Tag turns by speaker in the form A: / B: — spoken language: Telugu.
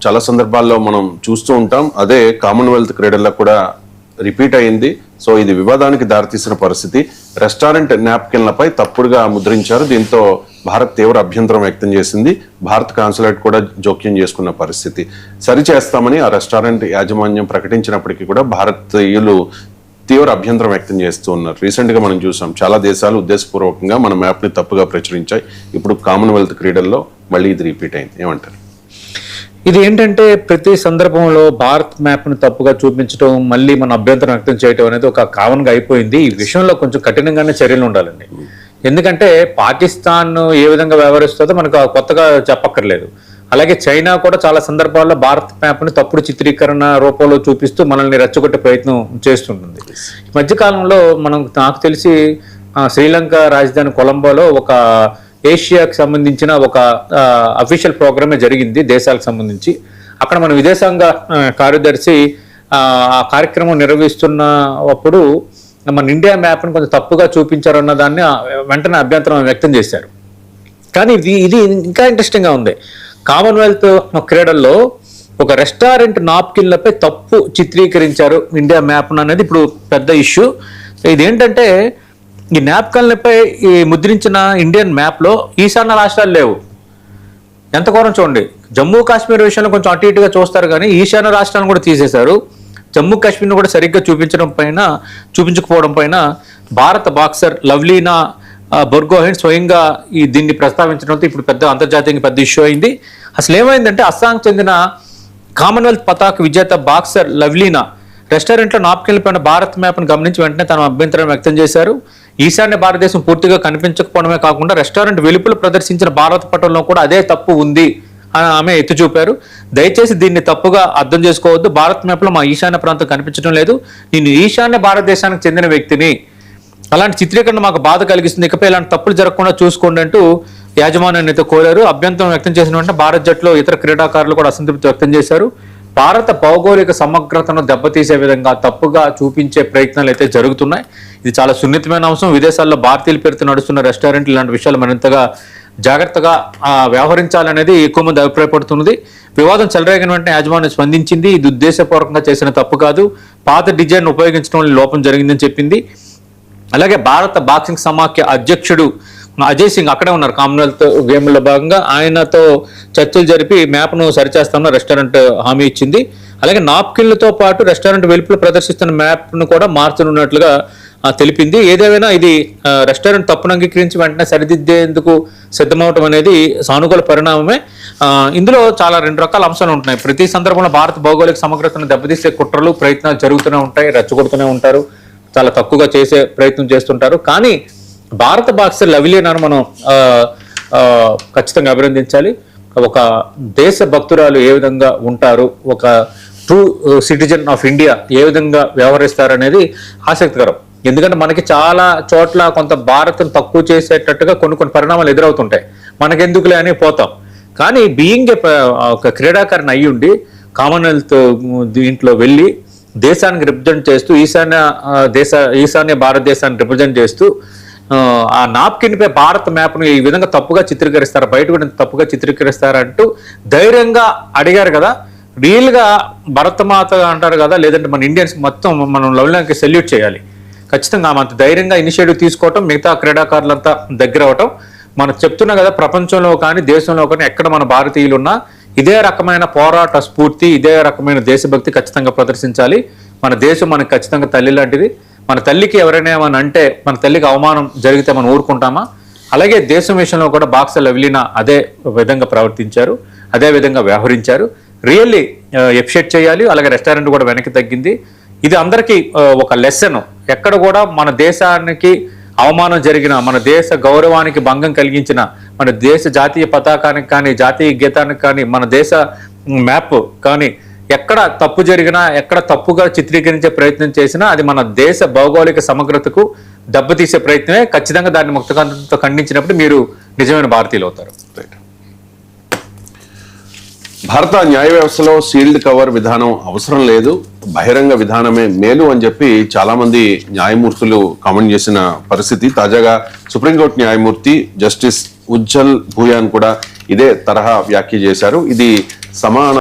A: చాలా సందర్భాల్లో మనం చూస్తూ ఉంటాం. అదే కామన్వెల్త్ క్రీడల్లో కూడా రిపీట్ అయింది. సో ఇది వివాదానికి దారితీసిన పరిస్థితి. రెస్టారెంట్ నాప్కిన్లపై తప్పుడుగా ముద్రించారు. దీంతో భారత్ తీవ్ర అభ్యంతరం వ్యక్తం చేసింది. భారత్ కాన్సులేట్ కూడా జోక్యం చేసుకున్న పరిస్థితి. సరిచేస్తామని ఆ రెస్టారెంట్ యాజమాన్యం ప్రకటించినప్పటికీ కూడా భారతీయులు తీవ్ర అభ్యంతరం వ్యక్తం చేస్తూ ఉన్నారు. రీసెంట్ గా మనం చూసాం, చాలా దేశాలు ఉద్దేశపూర్వకంగా మన మ్యాప్ ని తప్పుగా ప్రచురించాయి. ఇప్పుడు కామన్వెల్త్ క్రీడల్లో మళ్ళీ ఇది రిపీట్ అయింది. ఏమంటారు?
B: ఇది ఏంటంటే ప్రతి సందర్భంలో భారత్ మ్యాప్ ను తప్పుగా చూపించడం, మళ్ళీ మన అభ్యంతరం వ్యక్తం చేయడం అనేది ఒక కామన్ గా అయిపోయింది. ఈ విషయంలో కొంచెం కఠినంగానే చర్యలు ఉండాలండి. ఎందుకంటే పాకిస్తాన్ ఏ విధంగా వ్యవహరిస్తుందో మనకు కొత్తగా చెప్పక్కర్లేదు. అలాగే చైనా కూడా చాలా సందర్భాల్లో భారత్ మ్యాప్ ని తప్పుడు చిత్రీకరణ రూపంలో చూపిస్తూ మనల్ని రెచ్చగొట్టే ప్రయత్నం చేస్తుంటుంది. ఈ మధ్యకాలంలో నాకు తెలిసి శ్రీలంక రాజధాని కొలంబోలో ఒక ఏషియాకి సంబంధించిన ఒక అఫీషియల్ ప్రోగ్రామే జరిగింది దేశాలకు సంబంధించి. అక్కడ మన విదేశాంగ కార్యదర్శి ఆ కార్యక్రమం నిర్వహిస్తున్నప్పుడు మన ఇండియా మ్యాప్ని కొంచెం తప్పుగా చూపించారన్న దాన్ని వెంటనే అభ్యంతరం వ్యక్తం చేశారు. కానీ ఇది ఇంకా ఇంట్రెస్టింగ్గా ఉంది. కామన్వెల్త్ క్రీడల్లో ఒక రెస్టారెంట్ నాప్కిన్లపై తప్పు చిత్రీకరించారు ఇండియా మ్యాప్ అనేది ఇప్పుడు పెద్ద ఇష్యూ. ఇదేంటంటే ఈ నాప్కిన్లపై ఈ ముద్రించిన ఇండియన్ మ్యాప్లో ఈశాన్య రాష్ట్రాలు లేవు. ఎంత ఘోరం చూడండి. జమ్మూ కాశ్మీర్ విషయంలో కొంచెం అటు ఇటుగా చూస్తారు, కానీ ఈశాన్య రాష్ట్రాలను కూడా తీసేశారు. జమ్మూ కాశ్మీర్ను కూడా సరిగ్గా చూపించకపోవడం పైన భారత బాక్సర్ లవ్లీనా బొర్గోహెన్ స్వయంగా దీన్ని ప్రస్తావించడంతో ఇప్పుడు పెద్ద అంతర్జాతీయంగా పెద్ద ఇష్యూ అయింది. అసలు ఏమైందంటే అస్సాంకి చెందిన కామన్వెల్త్ పతాక విజేత బాక్సర్ లవ్లీనా రెస్టారెంట్లో నాప్కిన్ల పైన భారత్ మ్యాప్ను గమనించి వెంటనే తన అభ్యంతరం వ్యక్తం చేశారు. ఈశాన్య భారతదేశం పూర్తిగా కనిపించకపోవడమే కాకుండా రెస్టారెంట్ వెలుపల ప్రదర్శించిన భారత పటంలో కూడా అదే తప్పు ఉంది అని ఆమె ఎత్తి చూపారు. దయచేసి దీన్ని తప్పుగా అర్థం చేసుకోవద్దు. భారత్ మ్యాప్లో మా ఈశాన్య ప్రాంతం కనిపించడం లేదు. నేను ఈశాన్య భారతదేశానికి చెందిన వ్యక్తిని. అలాంటి చిత్రీకరణ మాకు బాధ కలిగిస్తుంది. ఇకపై ఇలాంటి తప్పులు జరగకుండా చూసుకోండి అంటూ యాజమాన్యాన్ని అయితే కోరారు. అభ్యంతరం వ్యక్తం చేసిన వెంటనే భారత్ జట్టులో ఇతర క్రీడాకారులు కూడా అసంతృప్తి వ్యక్తం చేశారు. భారత భౌగోళిక సమగ్రతను దెబ్బతీసే విధంగా తప్పుగా చూపించే ప్రయత్నాలు అయితే జరుగుతున్నాయి. ఇది చాలా సున్నితమైన అంశం. విదేశాల్లో భారతీయుల పేరుతో నడుస్తున్న రెస్టారెంట్లు ఇలాంటి విషయాలు మరింతగా జాగ్రత్తగా వ్యవహరించాలనేది ఎక్కువ మంది అభిప్రాయపడుతున్నది. వివాదం చెలరేగిన వెంటనే యాజమాన్యం స్పందించింది. ఇది ఉద్దేశపూర్వకంగా చేసిన తప్పు కాదు, పాత డిజైన్ ఉపయోగించడం లోపం జరిగిందని చెప్పింది. అలాగే భారత బాక్సింగ్ సమాఖ్య అధ్యక్షుడు అజయ్ సింగ్ అక్కడే ఉన్నారు. కామన్వెల్త్ గేమ్లో భాగంగా ఆయనతో చర్చలు జరిపి మ్యాప్ను సరిచేస్తామని రెస్టారెంట్ హామీ ఇచ్చింది. అలాగే నాప్కిన్లతో పాటు రెస్టారెంట్ వెలుపల ప్రదర్శిస్తున్న మ్యాప్ను కూడా మార్చనున్నట్లుగా తెలిపింది. ఏదేమైనా ఇది రెస్టారెంట్ తప్పును అంగీకరించి వెంటనే సరిదిద్దేందుకు సిద్ధమవటం అనేది సానుకూల పరిణామమే. ఇందులో చాలా 2 రకాల అంశాలు ఉంటున్నాయి. ప్రతి సందర్భంలో భారత భౌగోళిక సమగ్రతను దెబ్బతీసే కుట్రలు ప్రయత్నాలు జరుగుతూనే ఉంటాయి, రెచ్చగొడుతూనే ఉంటారు, చాలా తక్కువగా చేసే ప్రయత్నం చేస్తుంటారు. కానీ భారత బాక్సర్ లవ్లీనాను మనం ఖచ్చితంగా అభినందించాలి. ఒక దేశ భక్తురాలు ఏ విధంగా ఉంటారు, ఒక ట్రూ సిటిజన్ ఆఫ్ ఇండియా ఏ విధంగా వ్యవహరిస్తారు అనేది ఆసక్తికరం. ఎందుకంటే మనకి చాలా చోట్ల కొంత భారత్ను తక్కువ చేసేటట్టుగా కొన్ని పరిణామాలు ఎదురవుతుంటాయి. మనకెందుకులే అని పోతాం. కానీ బీయింగ్ ఒక క్రీడాకారిని అయ్యి ఉండి కామన్వెల్త్ దీంట్లో వెళ్ళి దేశానికి రిప్రజెంట్ చేస్తూ ఈశాన్య భారతదేశాన్ని రిప్రజెంట్ చేస్తూ ఆ నాప్కిన్ పై భారత్ మ్యాప్ను ఈ విధంగా తప్పుగా చిత్రీకరిస్తారు, బయట కూడా తప్పుగా చిత్రీకరిస్తారంటూ ధైర్యంగా అడిగారు కదా. రియల్గా భరతమాత అంటారు కదా, లేదంటే మన ఇండియన్స్ మొత్తం మనం లవ్లీనాకి సెల్యూట్ చేయాలి. ఖచ్చితంగా అంత ధైర్యంగా ఇనిషియేటివ్ తీసుకోవటం, మిగతా క్రీడాకారులంతా దగ్గర అవటం. మనం చెప్తున్నా కదా, ప్రపంచంలో కానీ దేశంలో కానీ ఎక్కడ మన భారతీయులు ఉన్నా ఇదే రకమైన పోరాట స్ఫూర్తి, ఇదే రకమైన దేశభక్తి ఖచ్చితంగా ప్రదర్శించాలి. మన దేశం మనకు ఖచ్చితంగా తల్లి లాంటిది. మన తల్లికి ఎవరైనా ఏమని అంటే, మన తల్లికి అవమానం జరిగితే మనం ఊరుకుంటామా? అలాగే దేశం విషయంలో కూడా బాక్సర్ లవ్లీనా అదే విధంగా ప్రవర్తించారు, అదే విధంగా వ్యవహరించారు. రియల్లీ ఎప్రిషియేట్ చేయాలి. అలాగే రెస్టారెంట్ కూడా వెనక్కి తగ్గింది. ఇది అందరికీ ఒక లెసన్. ఎక్కడ కూడా మన దేశానికి అవమానం జరిగిన, మన దేశ గౌరవానికి భంగం కలిగించిన, మన దేశ జాతీయ పతాకానికి కానీ, జాతీయ గీతానికి కానీ, మన దేశ మ్యాప్ కానీ ఎక్కడ తప్పు జరిగినా, ఎక్కడ తప్పుగా చిత్రీకరించే ప్రయత్నం చేసినా అది మన దేశ భౌగోళిక సమగ్రతకు దెబ్బతీసే ప్రయత్నమే. ఖచ్చితంగా దాన్ని ముక్తకంఠంతో ఖండించినప్పుడు మీరు నిజమైన భారతీయులు అవుతారు.
A: భారత న్యాయ వ్యవస్థలో సీల్డ్ కవర్ విధానం అవసరం లేదు, బహిరంగ విధానమే మేలు అని చెప్పి చాలా మంది న్యాయమూర్తులు కామెంట్ చేసిన పరిస్థితి. తాజాగా సుప్రీంకోర్టు న్యాయమూర్తి జస్టిస్ ఉజ్జల్ భూయాన్ కూడా ఇదే తరహా వ్యాఖ్య చేశారు. ఇది సమాన